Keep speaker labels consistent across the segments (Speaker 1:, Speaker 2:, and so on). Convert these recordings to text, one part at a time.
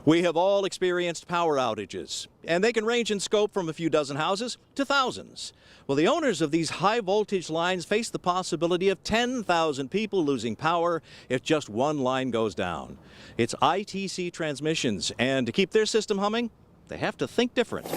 Speaker 1: We have all experienced power outages, and they can range in scope from a few dozen houses to thousands. Well, the owners of these high voltage lines face the possibility of 10,000 people losing power if just one line goes down. It's ITC transmissions, and to keep their system humming, they have to think different.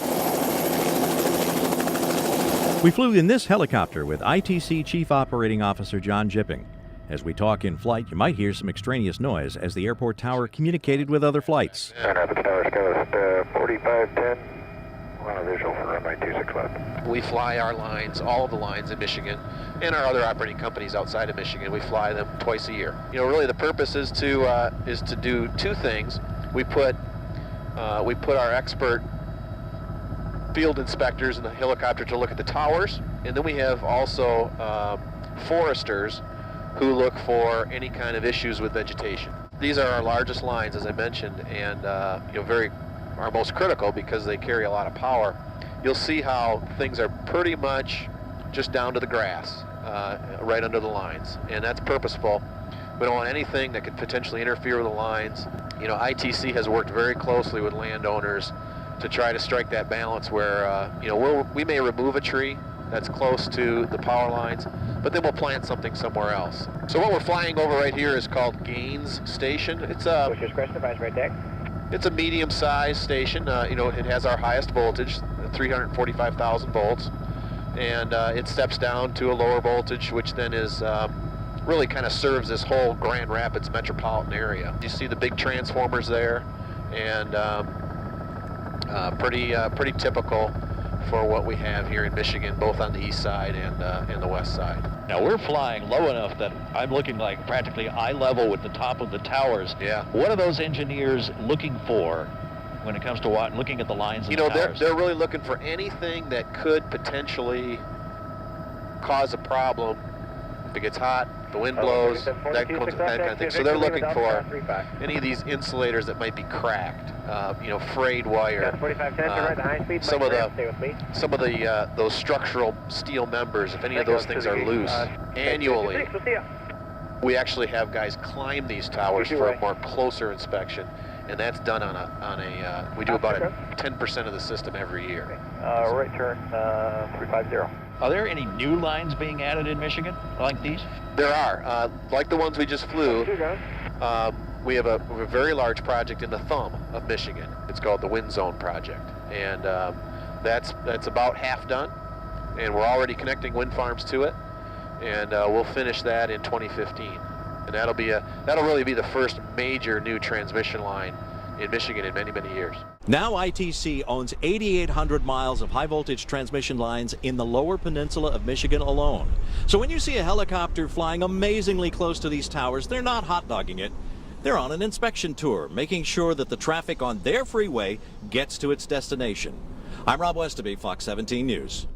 Speaker 1: We flew in this helicopter with ITC Chief Operating Officer John Jipping. As we talk in flight, you might hear some extraneous noise as the airport tower communicated with other flights.
Speaker 2: Rapids Tower, Skywest 4510, on a visual for runway 26 left.
Speaker 3: We fly our lines, all of the lines in Michigan, and our other operating companies outside of Michigan. We fly them twice a year. You know, really the purpose is to do two things. We put our expert field inspectors in the helicopter to look at the towers, and then we have also foresters who look for any kind of issues with vegetation. These are our largest lines, as I mentioned, and our most critical because they carry a lot of power. You'll see how things are pretty much just down to the grass, right under the lines, and that's purposeful. We don't want anything that could potentially interfere with the lines. You know, ITC has worked very closely with landowners to try to strike that balance where we may remove a tree that's close to the power lines, but then we'll plant something somewhere else. So what we're flying over right here is called Gaines Station. It's a
Speaker 2: What's your expression advice right deck?
Speaker 3: It's a medium-sized station. It has our highest voltage, 345,000 volts, and it steps down to a lower voltage, which then is really kind of serves this whole Grand Rapids metropolitan area. You see the big transformers there, and pretty typical for what we have here in Michigan, both on the east side and the west side.
Speaker 4: Now we're flying low enough that I'm looking like practically eye level with the top of the towers.
Speaker 3: Yeah.
Speaker 4: What are those engineers looking for when it comes to looking at the lines and
Speaker 3: the
Speaker 4: towers?
Speaker 3: They're really looking for anything that could potentially cause a problem. If it gets hot, the wind blows, that kind of thing. So they're looking for any of these insulators that might be cracked, frayed wire. Some of those structural steel members, if any of those things are loose. Annually, we actually have guys climb these towers for a more closer inspection, and that's done we do about 10% of the system every year.
Speaker 2: Right turn, 350.
Speaker 4: Are there any new lines being added in Michigan like these?
Speaker 3: There are. Like the ones we just flew, we have a very large project in the thumb of Michigan. It's called the Wind Zone Project, and that's about half done, and we're already connecting wind farms to it, and we'll finish that in 2015. And that'll really be the first major new transmission line in Michigan in many, many years.
Speaker 1: Now ITC owns 8,800 miles of high-voltage transmission lines in the lower peninsula of Michigan alone. So when you see a helicopter flying amazingly close to these towers, they're not hot-dogging it. They're on an inspection tour, making sure that the traffic on their freeway gets to its destination. I'm Rob Westerby, Fox 17 News.